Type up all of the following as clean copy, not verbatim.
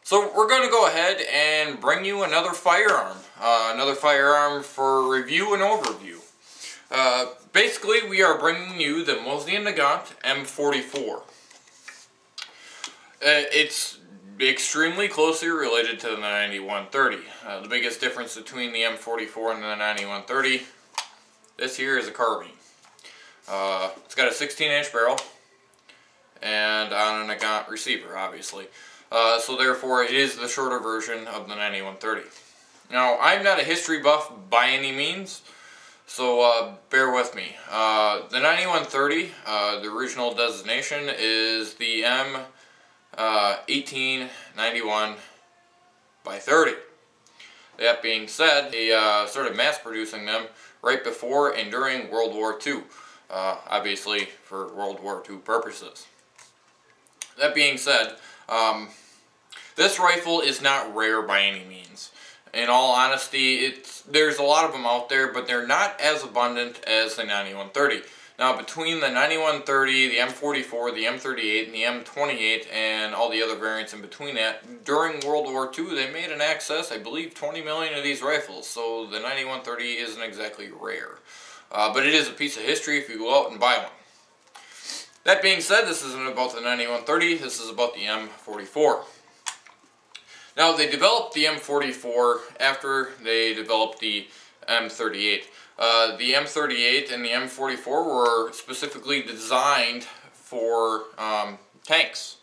So we're going to go ahead and bring you another firearm for review and overview. Basically, we are bringing you the Mosin Nagant M-44. It's extremely closely related to the 9130. The biggest difference between the M-44 and the 9130, this here is a carbine. It's got a 16-inch barrel and on a Nagant receiver, obviously. So therefore it is the shorter version of the 9130. Now, I'm not a history buff by any means, so bear with me. The 9130, the original designation is the M1891 by 30. That being said, they started mass producing them right before and during World War II, obviously for World War II purposes. That being said, this rifle is not rare by any means. In all honesty, there's a lot of them out there, but they're not as abundant as the 9130. Now, between the 9130, the M44, the M38, and the M28, and all the other variants in between that, during World War II, they made an excess, I believe, 20 million of these rifles. So the 9130 isn't exactly rare. But it is a piece of history if you go out and buy one. That being said, this isn't about the 9130, this is about the M44. Now, they developed the M44 after they developed the M38. The M38 and the M44 were specifically designed for tanks.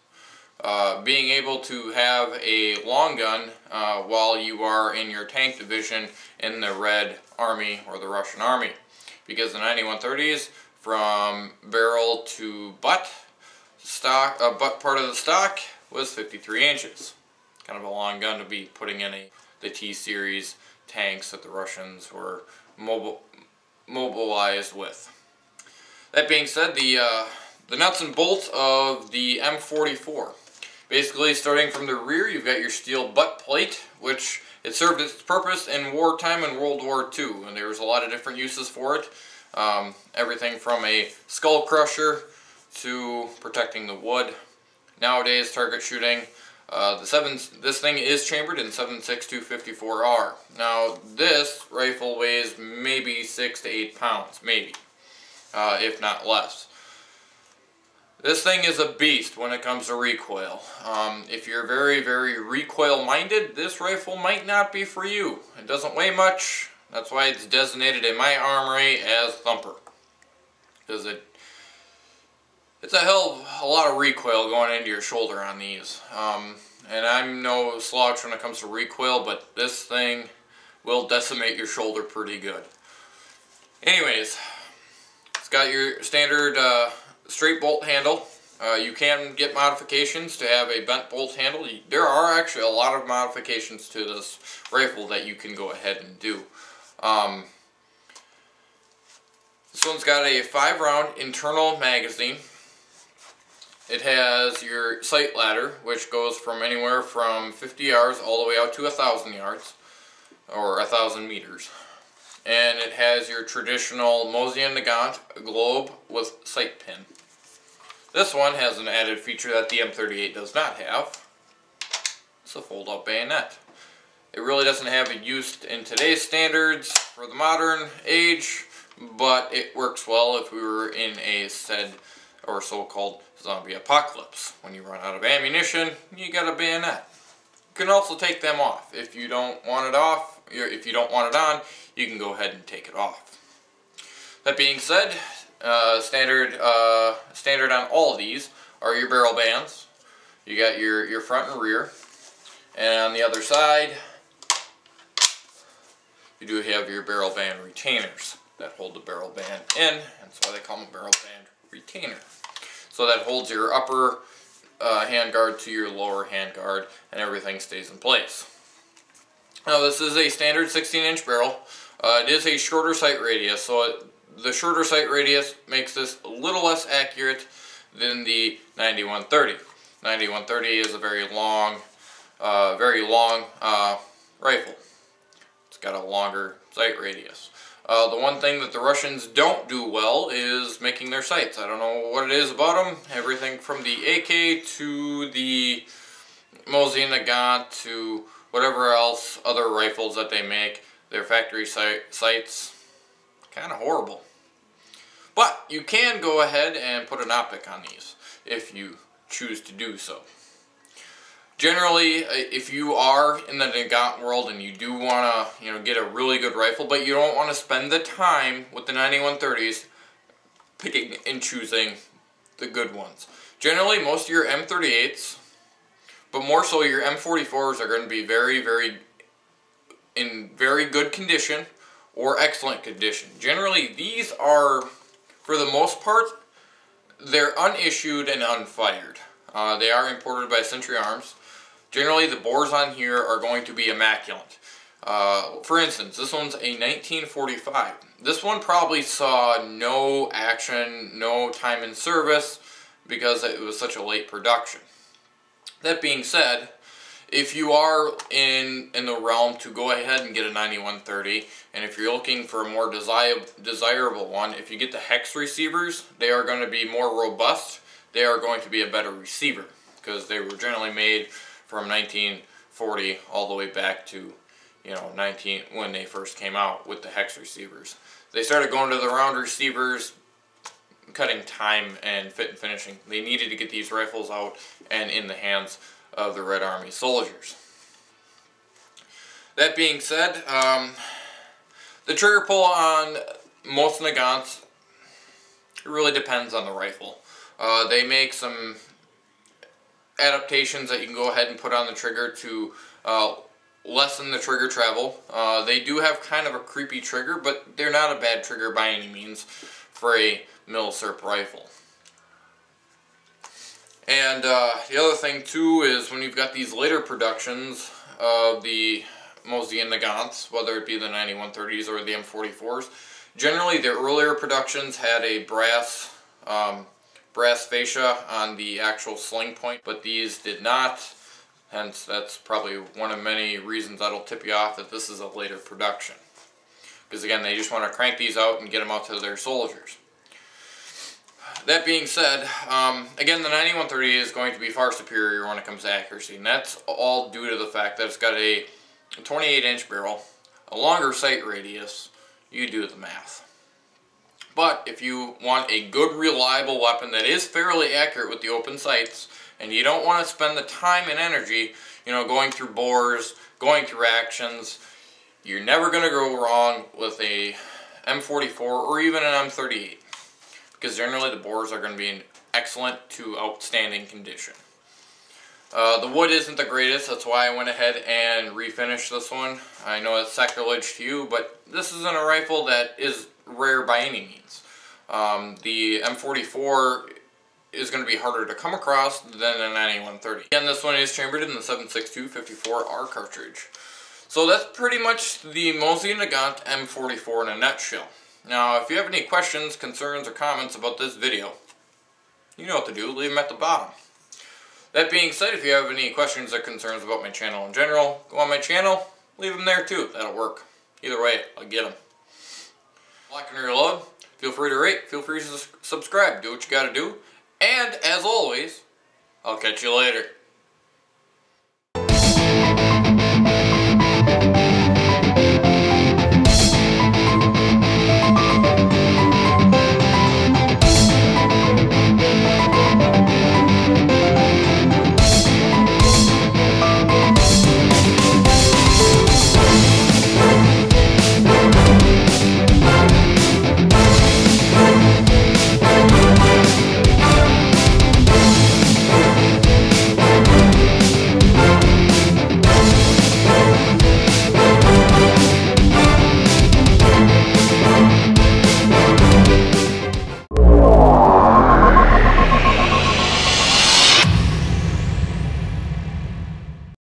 Being able to have a long gun while you are in your tank division in the Red Army or the Russian Army. Because the 9130s, from barrel to butt part of the stock was 53 inches. Kind of a long gun to be putting in the T-series tanks that the Russians were mobilized with. That being said, the nuts and bolts of the M44. Basically, starting from the rear, you've got your steel butt plate, which it served its purpose in wartime in World War II, and there was a lot of different uses for it. Everything from a skull crusher to protecting the wood. Nowadays, target shooting. This thing is chambered in 7.62 54R. Now, this rifle weighs maybe 6 to 8 pounds, maybe, if not less. This thing is a beast when it comes to recoil. If you're very, very recoil-minded, this rifle might not be for you. It doesn't weigh much. That's why it's designated in my armory as Thumper. Because it's a hell of a lot of recoil going into your shoulder on these. And I'm no slouch when it comes to recoil, but this thing will decimate your shoulder pretty good. Anyways, it's got your standard straight bolt handle. You can get modifications to have a bent bolt handle. There are actually a lot of modifications to this rifle that you can go ahead and do. This one's got a 5-round internal magazine. It has your sight ladder, which goes from anywhere from 50 yards all the way out to 1,000 yards, or 1,000 meters. And it has your traditional Mosin Nagant globe with sight pin. This one has an added feature that the M38 does not have. It's a fold-out bayonet. It really doesn't have a use in today's standards for the modern age, but it works well if we were in a said or so-called zombie apocalypse. When you run out of ammunition, you got a bayonet. You can also take them off. If you don't want it off, if you don't want it on, you can go ahead and take it off. That being said, standard on all of these are your barrel bands. You got your front and rear, and on the other side, you do have your barrel band retainers that hold the barrel band in, and that's why they call them barrel band retainer. So that holds your upper handguard to your lower handguard, and everything stays in place. Now, this is a standard 16-inch barrel. It is a shorter sight radius, so the shorter sight radius makes this a little less accurate than the 9130. 9130 is a very long rifle. It's got a longer sight radius. The one thing that the Russians don't do well is making their sights. I don't know what it is about them. Everything from the AK to the Mosin Nagant to whatever else, other rifles that they make, their factory sights, kind of horrible. But you can go ahead and put an optic on these if you choose to do so. Generally, if you are in the Nagant world and you do want to, get a really good rifle, but you don't want to spend the time with the 9130s picking and choosing the good ones. Generally, most of your M38s, but more so your M44s, are going to be in very good condition or excellent condition. Generally, these are, for the most part, they're unissued and unfired. They are imported by Century Arms. Generally, the bores on here are going to be immaculate. For instance, this one's a 1945. This one probably saw no action, no time in service, because it was such a late production. That being said, if you are in the realm to go ahead and get a 9130, and if you're looking for a more desirable one, if you get the hex receivers, they are going to be more robust. They are going to be a better receiver, because they were generally made from 1940 all the way back to, when they first came out with the hex receivers. They started going to the round receivers, cutting time and fit and finishing. They needed to get these rifles out and in the hands of the Red Army soldiers. That being said, the trigger pull on most Nagants, it really depends on the rifle. They make some adaptations that you can go ahead and put on the trigger to lessen the trigger travel. They do have kind of a creepy trigger, but they're not a bad trigger by any means for a milsurp rifle. And the other thing too is when you've got these later productions of the Mosin Nagants, whether it be the 9130s or the M44s, generally the earlier productions had a brass fascia on the actual sling point, but these did not. Hence, that's probably one of many reasons that'll tip you off that this is a later production. Because again, they just want to crank these out and get them out to their soldiers. That being said, again, the 9130 is going to be far superior when it comes to accuracy, and that's all due to the fact that it's got a 28-inch barrel, a longer sight radius. You do the math. But if you want a good, reliable weapon that is fairly accurate with the open sights, and you don't want to spend the time and energy, going through bores, going through actions, you're never going to go wrong with a M44 or even an M38. Because generally the bores are going to be in excellent to outstanding condition. The wood isn't the greatest, that's why I went ahead and refinished this one. I know it's sacrilege to you, but this isn't a rifle that is rare by any means. The M44 is going to be harder to come across than a 9130. Again, this one is chambered in the 7.62 54R cartridge. So that's pretty much the Mosin Nagant M44 in a nutshell. Now, if you have any questions, concerns, or comments about this video, you know what to do, leave them at the bottom. That being said, if you have any questions or concerns about my channel in general, go on my channel, leave them there too, that'll work. Either way, I'll get them. LockNReload, feel free to rate, feel free to subscribe, do what you gotta do, and as always, I'll catch you later.